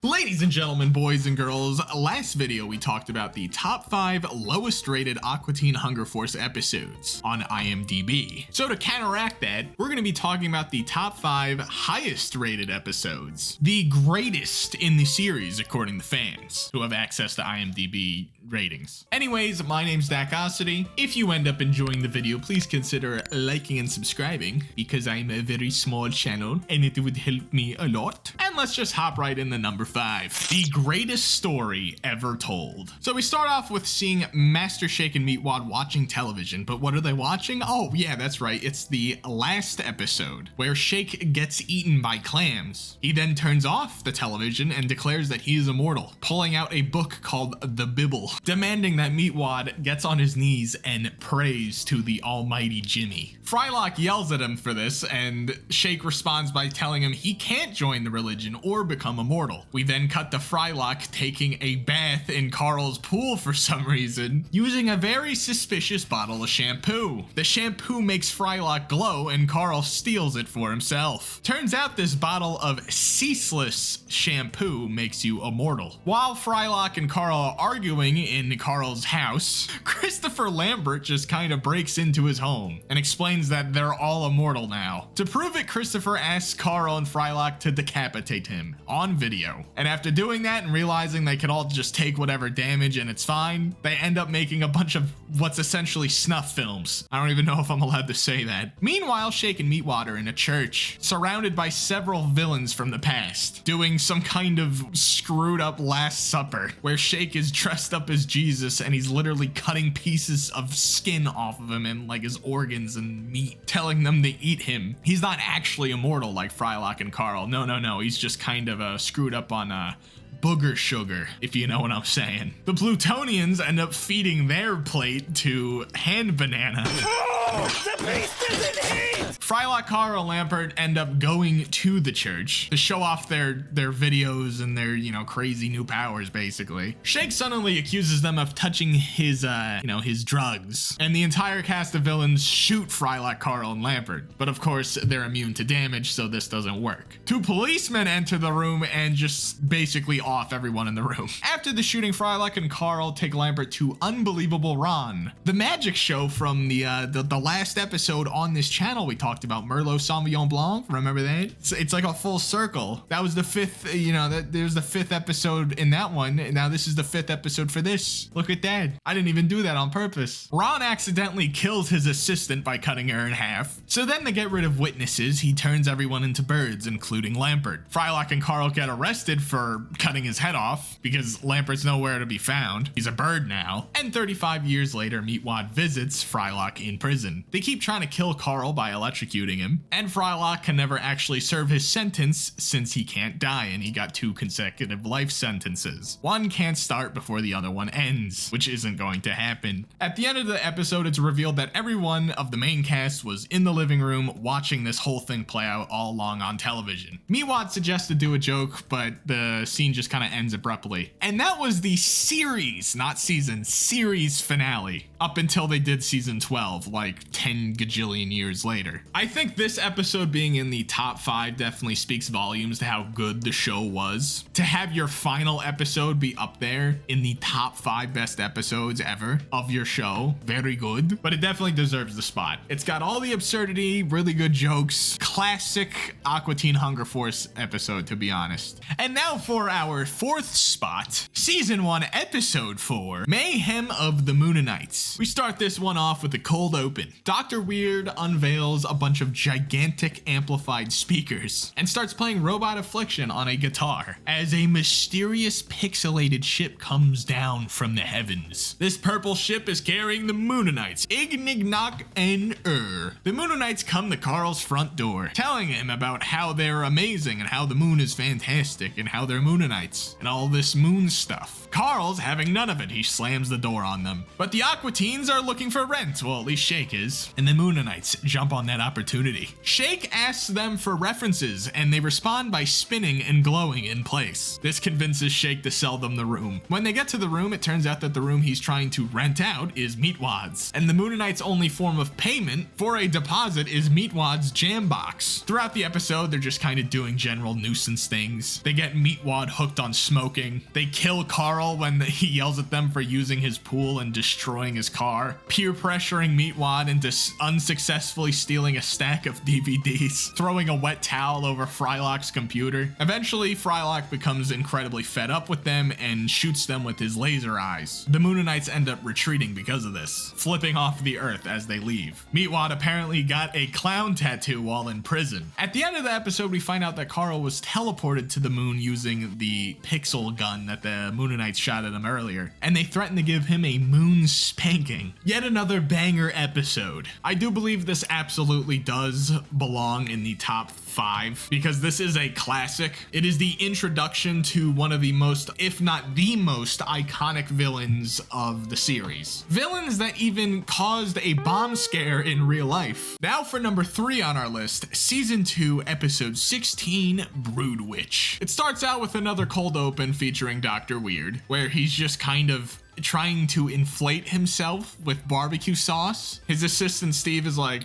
Ladies and gentlemen, boys and girls, last video we talked about the top 5 lowest rated Aqua Teen Hunger Force episodes on IMDb. So to counteract that, we're going to be talking about the top 5 highest rated episodes. The greatest in the series according to fans who have access to IMDb ratings. Anyways, my name's Dakosity. If you end up enjoying the video, please consider liking and subscribing because I'm a very small channel and it would help me a lot. And let's just hop right in the number 5. The greatest story ever told. So we start off with seeing Master Shake and Meatwad watching television, but what are they watching? Oh yeah, that's right. It's the last episode where Shake gets eaten by clams. He then turns off the television and declares that he is immortal, pulling out a book called The Bible, demanding that Meatwad gets on his knees and prays to the almighty Jimmy. Frylock yells at him for this, and Shake responds by telling him he can't join the religion or become immortal. We then cut to Frylock taking a bath in Carl's pool for some reason, using a very suspicious bottle of shampoo. The shampoo makes Frylock glow, and Carl steals it for himself. Turns out this bottle of ceaseless shampoo makes you immortal. While Frylock and Carl are arguing in Carl's house, Christopher Lambert just kind of breaks into his home and explains that they're all immortal now. To prove it, Christopher asks Carl and Frylock to decapitate him on video. And after doing that and realizing they could all just take whatever damage and it's fine, they end up making a bunch of what's essentially snuff films. I don't even know if I'm allowed to say that. Meanwhile, Shake and Meatwad are in a church, surrounded by several villains from the past, doing some kind of screwed up Last Supper, where Shake is dressed up as Jesus and he's literally cutting pieces of skin off of him and like his organs and meat, telling them to eat him. He's not actually immortal like Frylock and Carl. No. He's just kind of screwed up on booger sugar, if you know what I'm saying. The Plutonians end up feeding their plate to Hand Banana. The beast is in heat! Frylock, Carl, and Lambert end up going to the church to show off their videos and their, crazy new powers, basically. Shake suddenly accuses them of touching his, his drugs. And the entire cast of villains shoot Frylock, Carl, and Lambert. But of course, they're immune to damage, so this doesn't work. 2 policemen enter the room and just basically off everyone in the room. After the shooting, Frylock and Carl take Lambert to Unbelievable Ron, the magic show from the last episode on this channel we talked about, Merlot Sauvignon Blanc. Remember that? It's like a full circle. That was the 5th, there's the 5th episode in that one. Now this is the 5th episode for this. Look at that. I didn't even do that on purpose. Ron accidentally kills his assistant by cutting her in half. So then to get rid of witnesses, he turns everyone into birds, including Lambert. Frylock and Carl get arrested for cutting his head off because Lambert's nowhere to be found. He's a bird now. And 35 years later, Meatwad visits Frylock in prison. They keep trying to kill Carl by electrocuting him, and Frylock can never actually serve his sentence since he can't die and he got 2 consecutive life sentences. One can't start before the other one ends, which isn't going to happen. At the end of the episode, it's revealed that everyone of the main cast was in the living room watching this whole thing play out all along on television. Meatwad suggests to do a joke, but the scene just kind of ends abruptly. And that was the series, not season, series finale, up until they did season 12, like 10 gajillion years later. I think this episode being in the top 5 definitely speaks volumes to how good the show was. To have your final episode be up there in the top 5 best episodes ever of your show, very good, but it definitely deserves the spot. It's got all the absurdity, really good jokes, classic Aqua Teen Hunger Force episode, to be honest. And now for our 4th spot, season 1, episode 4, Mayhem of the Moonanites. We start this one off with a cold open. Dr. Weird unveils a bunch of gigantic amplified speakers and starts playing Robot Affliction on a guitar as a mysterious pixelated ship comes down from the heavens. This purple ship is carrying the Moonanites, Ignignock and The Moonanites come to Carl's front door, telling him about how they're amazing and how the moon is fantastic and how they're Moonanites and all this moon stuff. Carl's having none of it. He slams the door on them. But the Aqua teens are looking for rent. Well, at least Shake is. And the Moonanites jump on that opportunity. Shake asks them for references, and they respond by spinning and glowing in place. This convinces Shake to sell them the room. When they get to the room, it turns out that the room he's trying to rent out is Meatwad's, and the Moonanites' only form of payment for a deposit is Meatwad's jam box. Throughout the episode, they're just kind of doing general nuisance things. They get Meatwad hooked on smoking. They kill Carl when he yells at them for using his pool and destroying his car. Peer pressuring Meatwad into unsuccessfully stealing a stack of DVDs. Throwing a wet towel over Frylock's computer. Eventually, Frylock becomes incredibly fed up with them and shoots them with his laser eyes. The Moonanites end up retreating because of this, flipping off the earth as they leave. Meatwad apparently got a clown tattoo while in prison. At the end of the episode, we find out that Carl was teleported to the moon using the pixel gun that the Moonanites shot at him earlier, and they threaten to give him a moon spanking. Yet another banger episode. I do believe this absolutely does belong in the top 5 because this is a classic. It is the introduction to one of the most, if not the most, iconic villains of the series. Villains that even caused a bomb scare in real life. Now for number 3 on our list, season 2, episode 16, Brood Witch. It starts out with another cold open featuring Dr. Weird, where he's just kind of trying to inflate himself with barbecue sauce. His assistant Steve is like,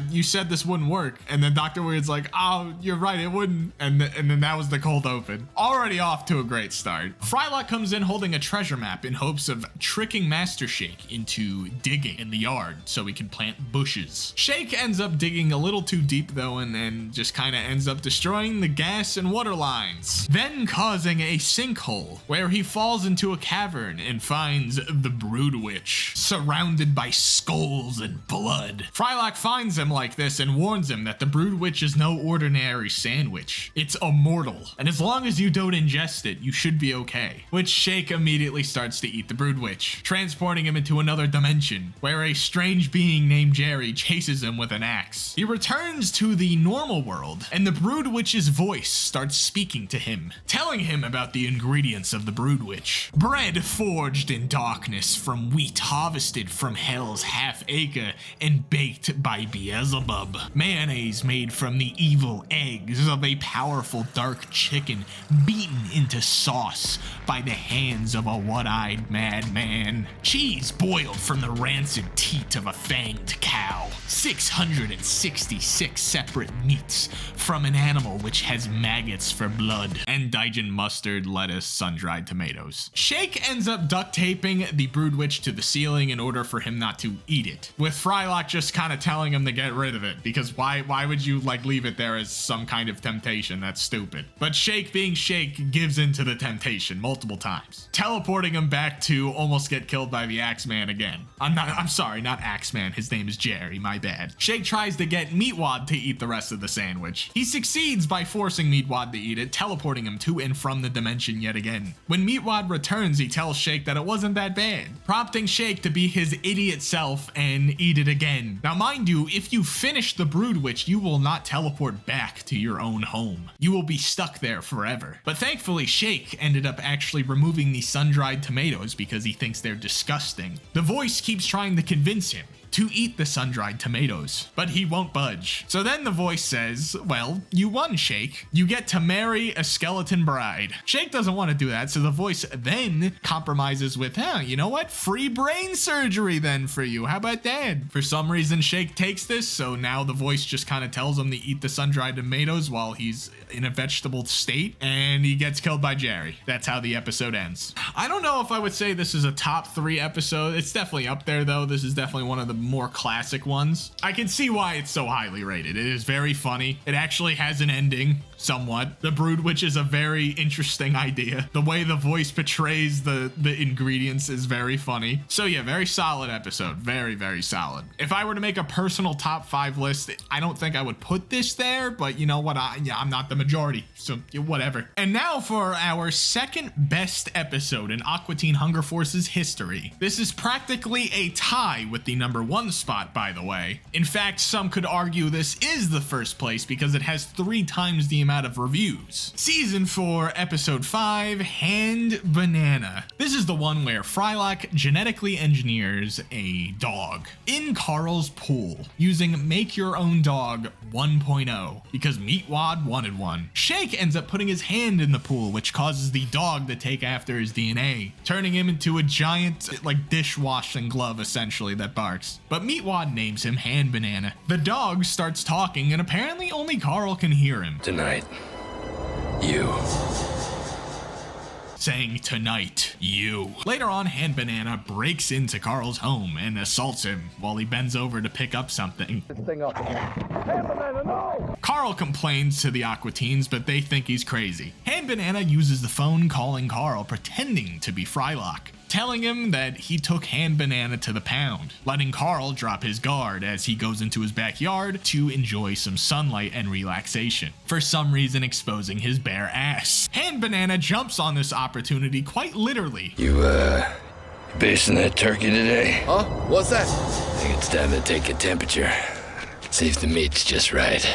you said this wouldn't work. And then Dr. Weird's like, oh, you're right, it wouldn't. And then that was the cold open. Already off to a great start. Frylock comes in holding a treasure map in hopes of tricking Master Shake into digging in the yard so he can plant bushes. Shake ends up digging a little too deep though, and then just kind of ends up destroying the gas and water lines, then causing a sinkhole where he falls into a cavern and finds the Brood Witch, surrounded by skulls and blood. Frylock finds him like this and warns him that the Brood Witch is no ordinary sandwich. It's immortal, and as long as you don't ingest it, you should be okay. Which Shake immediately starts to eat the Brood Witch, transporting him into another dimension, where a strange being named Jerry chases him with an axe. He returns to the normal world, and the Brood Witch's voice starts speaking to him, telling him about the ingredients of the Brood Witch. Bread forged in darkness from wheat harvested from hell's half-acre and baked by Beelzebub. Mayonnaise made from the evil eggs of a powerful dark chicken beaten into sauce by the hands of a one-eyed madman. Cheese boiled from the rancid teat of a fanged cow. 666 separate meats from an animal which has maggots for blood. And Dijon mustard, lettuce, sun-dried tomatoes. Shake ends up duct taping the Brood Witch to the ceiling in order for him not to eat it, with Frylock just kind of telling him to get rid of it, because why would you like leave it there as some kind of temptation? That's stupid. But Shake, being Shake, gives in to the temptation multiple times, teleporting him back to almost get killed by the Axeman again. I'm sorry, not Axeman, his name is Jerry, my bad. Shake tries to get Meatwad to eat the rest of the sandwich. He succeeds by forcing Meatwad to eat it, teleporting him to and from the dimension yet again. When Meatwad returns, he tells Shake that it wasn't that bad, prompting Shake to be his idiot self and eat it again. Now mind you, if you finish the Brood Witch, you will not teleport back to your own home. You will be stuck there forever. But thankfully, Shake ended up actually removing the sun-dried tomatoes because he thinks they're disgusting. The voice keeps trying to convince him to eat the sun-dried tomatoes, but he won't budge. So then the voice says, well, you won, Shake. You get to marry a skeleton bride. Shake doesn't want to do that, so the voice then compromises with, you know what? Free brain surgery then for you. How about that? For some reason, Shake takes this, so now the voice just kind of tells him to eat the sun-dried tomatoes while he's in a vegetable state, and he gets killed by Jerry. That's how the episode ends. I don't know if I would say this is a top 3 episode. It's definitely up there, though. This is definitely one of the more classic ones. I can see why it's so highly rated. It is very funny. It actually has an ending, somewhat. The Brood Witch is a very interesting idea. The way the voice portrays the ingredients is very funny. So yeah, very solid episode. Very, very solid. If I were to make a personal top 5 list, I don't think I would put this there, but you know what? I'm not the majority, so whatever. And now for our second best episode in Aqua Teen Hunger Force's history. This is practically a tie with the number #1 spot, by the way. In fact, some could argue this is the first place because it has 3 times the amount of reviews. Season 4, Episode 5, Hand Banana. This is the one where Frylock genetically engineers a dog in Carl's pool using Make Your Own Dog 1.0 because Meatwad wanted one. Shake ends up putting his hand in the pool, which causes the dog to take after his DNA, turning him into a giant, like, dishwashing glove, essentially, that barks. But Meatwad names him Hand Banana. The dog starts talking, and apparently only Carl can hear him. Tonight, you. Saying, "Tonight, you." Later on, Hand Banana breaks into Carl's home and assaults him while he bends over to pick up something. This thing up again. Hand Banana, no! Carl complains to the Aqua teens, but they think he's crazy. Hand Banana uses the phone calling Carl, pretending to be Frylock, telling him that he took Hand Banana to the pound, letting Carl drop his guard as he goes into his backyard to enjoy some sunlight and relaxation, for some reason exposing his bare ass. Hand Banana jumps on this opportunity quite literally. You basting that turkey today? Huh? What's that? I think it's time to take a temperature. See if the meat's just right.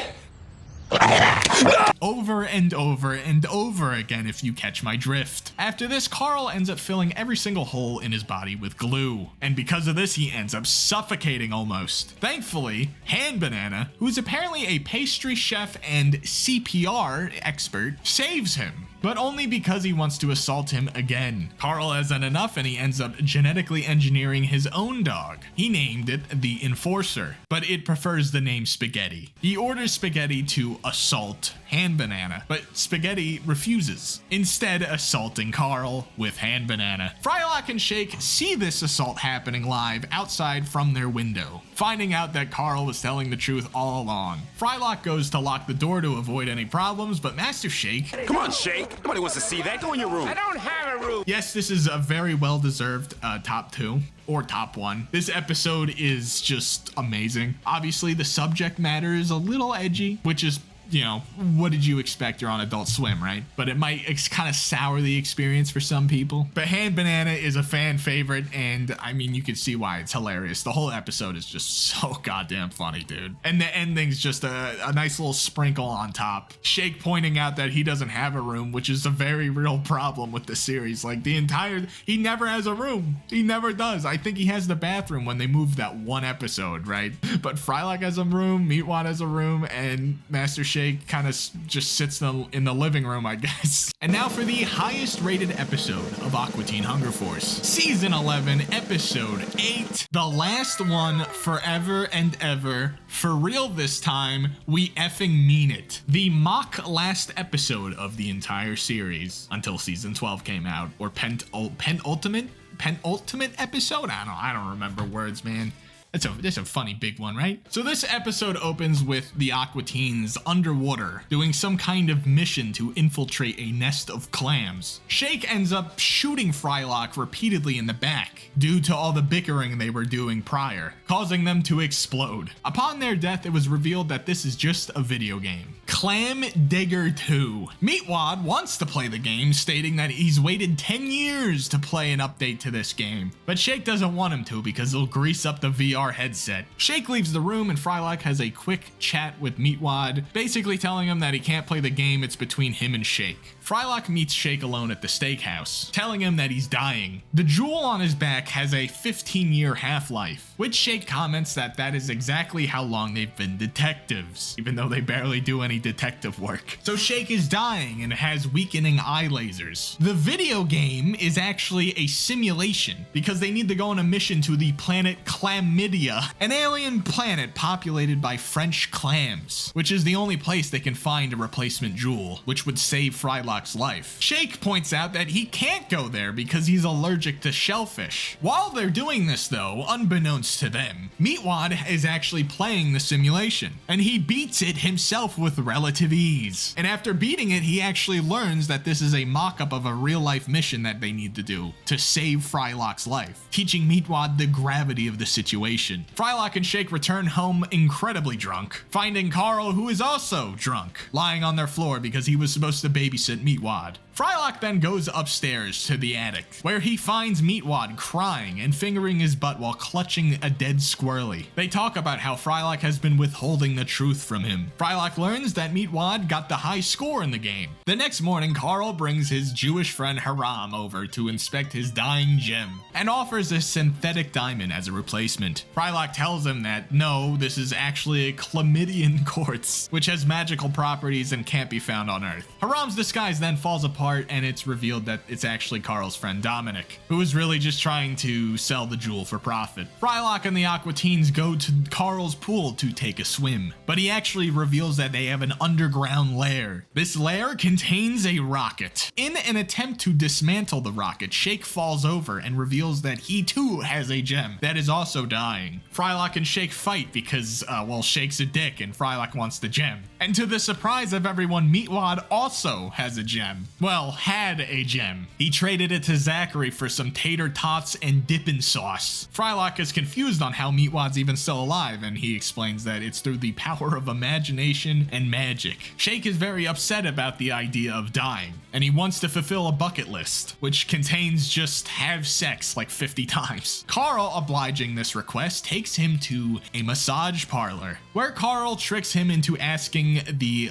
Over and over and over again, if you catch my drift. After this, Carl ends up filling every single hole in his body with glue, and because of this, he ends up suffocating almost. Thankfully, Hand Banana, who is apparently a pastry chef and CPR expert, saves him, but only because he wants to assault him again. Carl hasn't enough, and he ends up genetically engineering his own dog. He named it the Enforcer, but it prefers the name Spaghetti. He orders Spaghetti to assault Hand Banana, but Spaghetti refuses, instead assaulting Carl with Hand Banana. Frylock and Shake see this assault happening live outside from their window, finding out that Carl was telling the truth all along. Frylock goes to lock the door to avoid any problems, but Master Shake... Come on, Shake. Nobody wants to see that. Go in your room. I don't have a room! Yes, this is a very well-deserved top 2. Or top 1. This episode is just amazing. Obviously, the subject matter is a little edgy, which is, you know, what did you expect? You're on Adult Swim, right? But it might kind of sour the experience for some people. But Hand Banana is a fan favorite, and I mean, you can see why it's hilarious. The whole episode is just so goddamn funny, dude. And the ending's just a nice little sprinkle on top. Shake pointing out that he doesn't have a room, which is a very real problem with the series. Like, he never has a room. He never does. I think he has the bathroom when they moved that one episode, right? But Frylock has a room, Meatwad has a room, and Master Shake kind of just sits in the living room, I guess. And now for the highest rated episode of Aqua Teen Hunger Force. Season 11, Episode 8. The last one forever and ever. For real this time, we effing mean it. The mock last episode of the entire series until Season 12 came out. Or penultimate episode? I don't remember words, man. That's a funny big one, right? So this episode opens with the Aqua Teens underwater, doing some kind of mission to infiltrate a nest of clams. Shake ends up shooting Frylock repeatedly in the back, due to all the bickering they were doing prior, causing them to explode. Upon their death, it was revealed that this is just a video game. Clam Digger 2. Meatwad wants to play the game, stating that he's waited 10 years to play an update to this game, but Shake doesn't want him to because it'll grease up the VR headset. Shake leaves the room and Frylock has a quick chat with Meatwad, basically telling him that he can't play the game, it's between him and Shake. Frylock meets Shake alone at the steakhouse, telling him that he's dying. The jewel on his back has a 15-year half-life, which Shake comments that that is exactly how long they've been detectives, even though they barely do any detective work. So Shake is dying and has weakening eye lasers. The video game is actually a simulation because they need to go on a mission to the planet Chlamydia, an alien planet populated by French clams, which is the only place they can find a replacement jewel, which would save Frylock's life. Shake points out that he can't go there because he's allergic to shellfish. While they're doing this though, unbeknownst to them, Meatwad is actually playing the simulation, and he beats it himself with relative ease. And after beating it, he actually learns that this is a mock-up of a real-life mission that they need to do to save Frylock's life, teaching Meatwad the gravity of the situation. Frylock and Shake return home incredibly drunk, finding Carl, who is also drunk, lying on their floor because he was supposed to babysit Meatwad. Frylock then goes upstairs to the attic, where he finds Meatwad crying and fingering his butt while clutching a dead squirrely. They talk about how Frylock has been withholding the truth from him. Frylock learns that Meatwad got the high score in the game. The next morning, Carl brings his Jewish friend Haram over to inspect his dying gem and offers a synthetic diamond as a replacement. Frylock tells him that no, this is actually a chlamydian quartz, which has magical properties and can't be found on Earth. Haram's disguise then falls apart and it's revealed that it's actually Carl's friend Dominic, who is really just trying to sell the jewel for profit. Frylock and the Aqua teens go to Carl's pool to take a swim, but he actually reveals that they have an underground lair. This lair contains a rocket. In an attempt to dismantle the rocket, Shake falls over and reveals that he too has a gem that is also dying. Frylock and Shake fight because, well, Shake's a dick and Frylock wants the gem. And to the surprise of everyone, Meatwad also has a gem. Well, had a gem. He traded it to Zachary for some tater tots and dippin' sauce. Frylock is confused on how Meatwad's even still alive, and he explains that it's through the power of imagination and magic. Shake is very upset about the idea of dying, and he wants to fulfill a bucket list, which contains just have sex like 50 times. Carl, obliging this request, takes him to a massage parlor, where Carl tricks him into asking the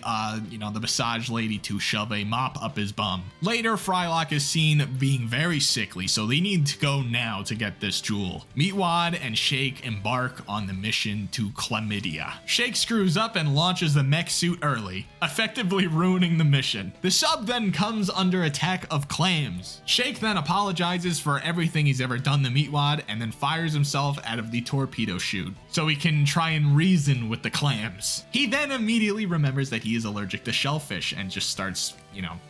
massage lady to shove a mop up his bum. Later, Frylock is seen being very sickly, so they need to go now to get this jewel. Meatwad and Shake embark on the mission to Chlamydia. Shake screws up and launches the mech suit early, effectively ruining the mission. The sub then comes under attack of clams. Shake then apologizes for everything he's ever done to Meatwad and then fires himself out of the torpedo chute so he can try and reason with the clams. He then immediately remembers that he is allergic to shellfish and just starts,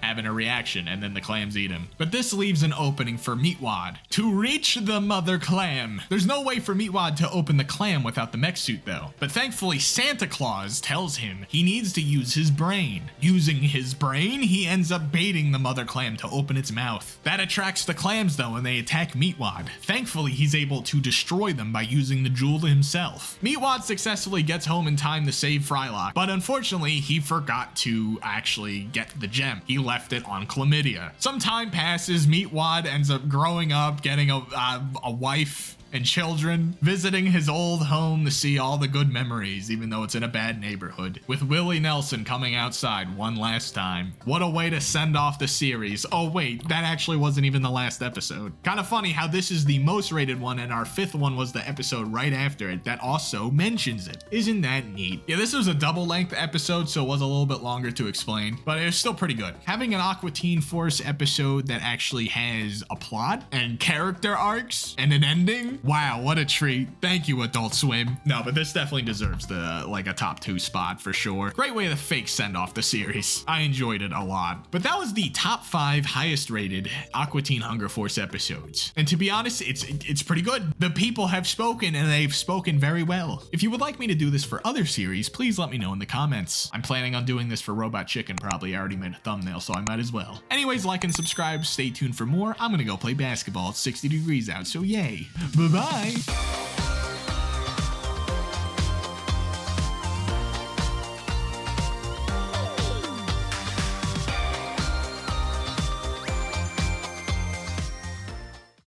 having a reaction, and then the clams eat him. But this leaves an opening for Meatwad to reach the mother clam. There's no way for Meatwad to open the clam without the mech suit though. But thankfully, Santa Claus tells him he needs to use his brain. Using his brain, he ends up baiting the mother clam to open its mouth. That attracts the clams though, and they attack Meatwad. Thankfully, he's able to destroy them by using the jewel himself. Meatwad successfully gets home in time to save Frylock, but unfortunately, he forgot to actually get the gem. He left it on Chlamydia. Some time passes, Meatwad ends up growing up, getting a wife and children, visiting his old home to see all the good memories, even though it's in a bad neighborhood, with Willie Nelson coming outside one last time. What a way to send off the series. Oh wait, that actually wasn't even the last episode. Kind of funny how this is the most rated one and our 5th one was the episode right after it that also mentions it. Isn't that neat? Yeah, this was a double length episode, so it was a little bit longer to explain, but it was still pretty good. Having an Aqua Teen Force episode that actually has a plot and character arcs and an ending, wow, what a treat. Thank you, Adult Swim. No, but this definitely deserves a top 2 spot for sure. Great way to fake send off the series. I enjoyed it a lot. But that was the top 5 highest rated Aqua Teen Hunger Force episodes. And to be honest, it's pretty good. The people have spoken and they've spoken very well. If you would like me to do this for other series, please let me know in the comments. I'm planning on doing this for Robot Chicken probably. I already made a thumbnail, so I might as well. Anyways, like and subscribe. Stay tuned for more. I'm gonna go play basketball. It's 60 degrees out, so yay. Bye-bye.